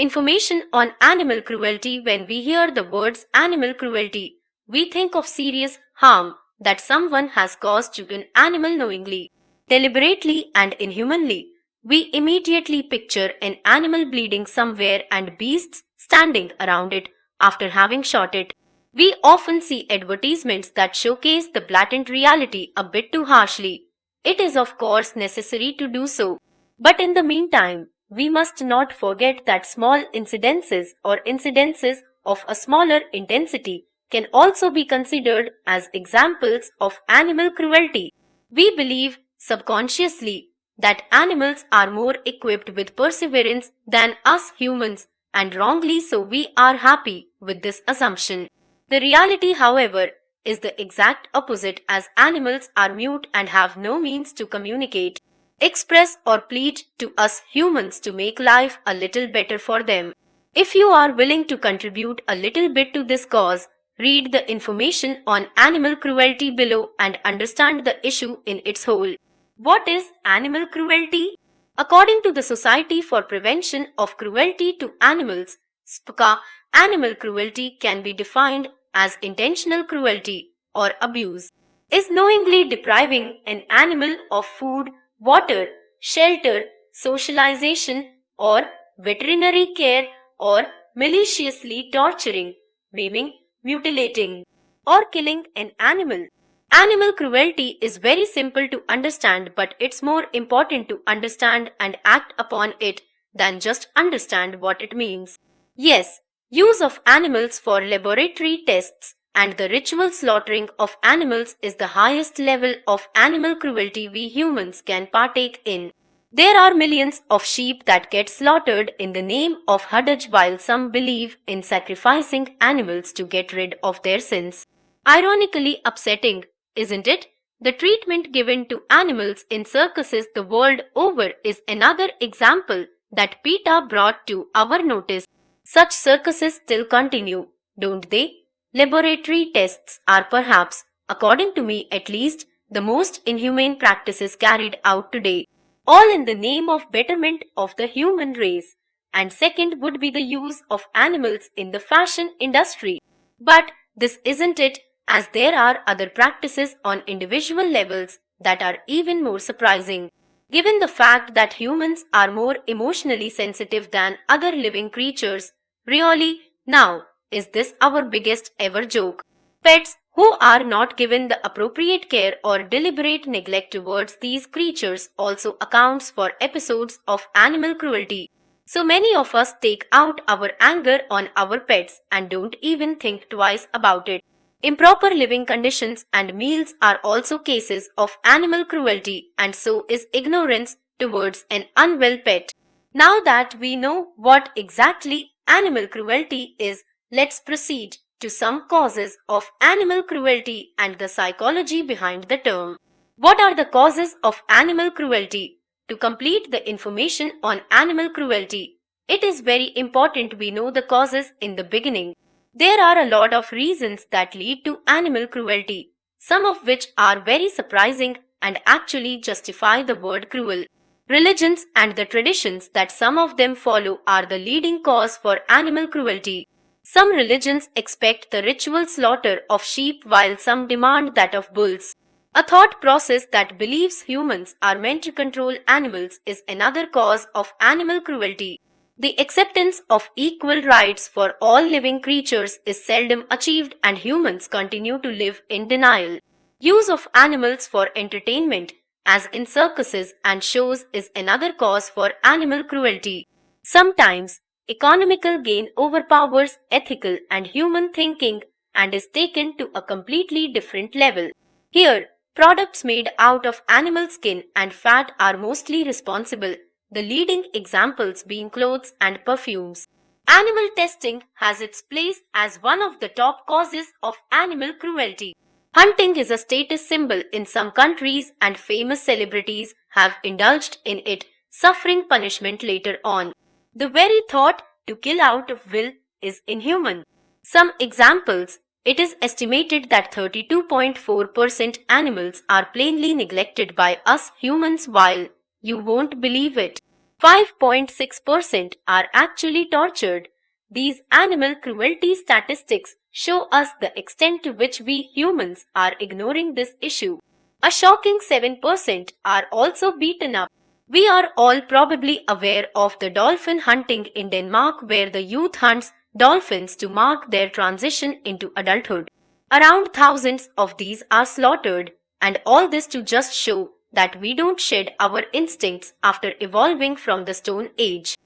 Information on animal cruelty. When we hear the words animal cruelty, we think of serious harm that someone has caused to an animal knowingly, deliberately, and inhumanly. We immediately picture an animal bleeding somewhere and beasts standing around it after having shot it. We often see advertisements that showcase the blatant reality a bit too harshly. It is, of course, necessary to do so. But in the meantime, we must not forget that small incidences of a smaller intensity can also be considered as examples of animal cruelty. We believe subconsciously that animals are more equipped with perseverance than us humans, and wrongly so. We are happy with this assumption. The reality, however, is the exact opposite, as animals are mute and have no means to communicate, express, or plead to us humans to make life a little better for them. If you are willing to contribute a little bit to this cause, read the information on animal cruelty below and understand the issue in its whole. What is animal cruelty? According to the Society for Prevention of Cruelty to Animals, SPCA, animal cruelty can be defined as intentional cruelty or abuse, is knowingly depriving an animal of food, water, shelter, socialization, or veterinary care, or maliciously torturing, maiming, mutilating, or killing an animal. Animal cruelty is very simple to understand, but it's more important to understand and act upon it than just understand what it means. Yes, use of animals for laboratory tests and the ritual slaughtering of animals is the highest level of animal cruelty we humans can partake in. There are millions of sheep that get slaughtered in the name of Hajj, while some believe in sacrificing animals to get rid of their sins. Ironically upsetting, isn't it? The treatment given to animals in circuses the world over is another example that PETA brought to our notice. Such circuses still continue, don't they? Laboratory tests are perhaps, according to me at least, the most inhumane practices carried out today, all in the name of betterment of the human race. And second would be the use of animals in the fashion industry. But this isn't it, as there are other practices on individual levels that are even more surprising. Given the fact that humans are more emotionally sensitive than other living creatures, really, now, is this our biggest ever joke? Pets who are not given the appropriate care or deliberate neglect towards these creatures also accounts for episodes of animal cruelty. So many of us take out our anger on our pets and don't even think twice about it. Improper living conditions and meals are also cases of animal cruelty, and so is ignorance towards an unwell pet. Now that we know what exactly animal cruelty is, let's proceed to some causes of animal cruelty and the psychology behind the term. What are the causes of animal cruelty? To complete the information on animal cruelty, it is very important we know the causes in the beginning. There are a lot of reasons that lead to animal cruelty, some of which are very surprising and actually justify the word cruel. Religions and the traditions that some of them follow are the leading cause for animal cruelty. Some religions expect the ritual slaughter of sheep while some demand that of bulls. A thought process that believes humans are meant to control animals is another cause of animal cruelty. The acceptance of equal rights for all living creatures is seldom achieved, and humans continue to live in denial. Use of animals for entertainment, as in circuses and shows, is another cause for animal cruelty. Sometimes, economical gain overpowers ethical and human thinking and is taken to a completely different level. Here, products made out of animal skin and fat are mostly responsible, the leading examples being clothes and perfumes. Animal testing has its place as one of the top causes of animal cruelty. Hunting is a status symbol in some countries, and famous celebrities have indulged in it, suffering punishment later on. The very thought to kill out of will is inhuman. Some examples: it is estimated that 32.4% animals are plainly neglected by us humans, while you won't believe it. 5.6% are actually tortured. These animal cruelty statistics show us the extent to which we humans are ignoring this issue. A shocking 7% are also beaten up. We are all probably aware of the dolphin hunting in Denmark, where the youth hunts dolphins to mark their transition into adulthood. Around thousands of these are slaughtered, and all this to just show that we don't shed our instincts after evolving from the Stone Age.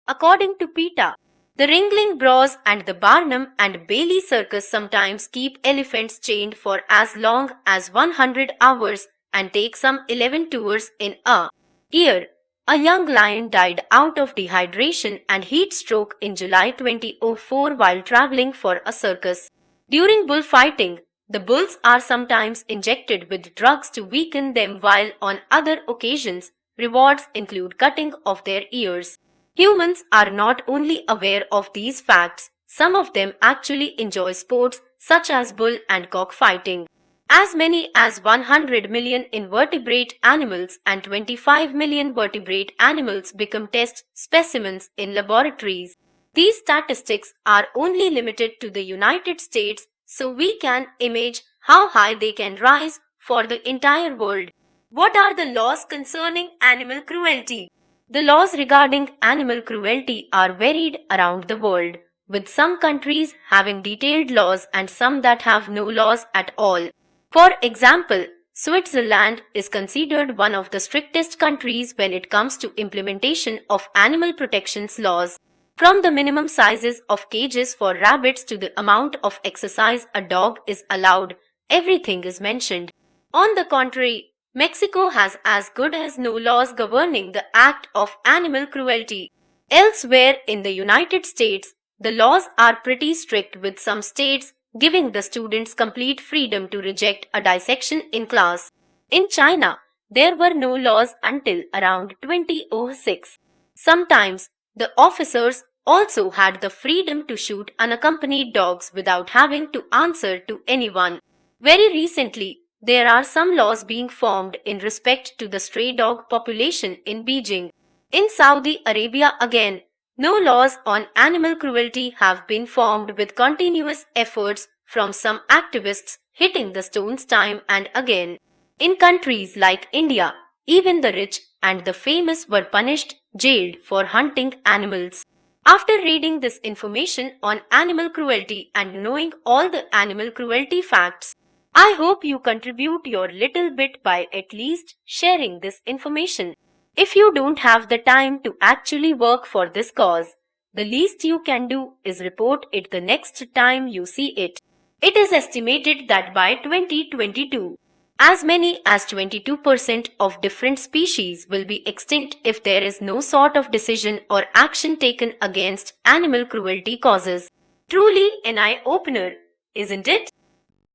According to PETA, the Ringling Bros and the Barnum and Bailey Circus sometimes keep elephants chained for as long as 100 hours and take some 11 tours in a year. A young lion died out of dehydration and heat stroke in July 2004 while traveling for a circus. During bullfighting, the bulls are sometimes injected with drugs to weaken them, while on other occasions, rewards include cutting of their ears. Humans are not only aware of these facts, some of them actually enjoy sports such as bull and cockfighting. As many as 100 million invertebrate animals and 25 million vertebrate animals become test specimens in laboratories. These statistics are only limited to the United States, so we can imagine how high they can rise for the entire world. What are the laws concerning animal cruelty? The laws regarding animal cruelty are varied around the world, with some countries having detailed laws and some that have no laws at all. For example, Switzerland is considered one of the strictest countries when it comes to implementation of animal protection laws. From the minimum sizes of cages for rabbits to the amount of exercise a dog is allowed, everything is mentioned. On the contrary, Mexico has as good as no laws governing the act of animal cruelty. Elsewhere in the United States, the laws are pretty strict, with some states giving the students complete freedom to reject a dissection in class. In China, there were no laws until around 2006. Sometimes, the officers also had the freedom to shoot unaccompanied dogs without having to answer to anyone. Very recently, there are some laws being formed in respect to the stray dog population in Beijing. In Saudi Arabia again, no laws on animal cruelty have been formed, with continuous efforts from some activists hitting the stones time and again. In countries like India, even the rich and the famous were punished, jailed for hunting animals. After reading this information on animal cruelty and knowing all the animal cruelty facts, I hope you contribute your little bit by at least sharing this information. If you don't have the time to actually work for this cause, the least you can do is report it the next time you see it. It is estimated that by 2022, as many as 22% of different species will be extinct if there is no sort of decision or action taken against animal cruelty causes. Truly an eye-opener, isn't it?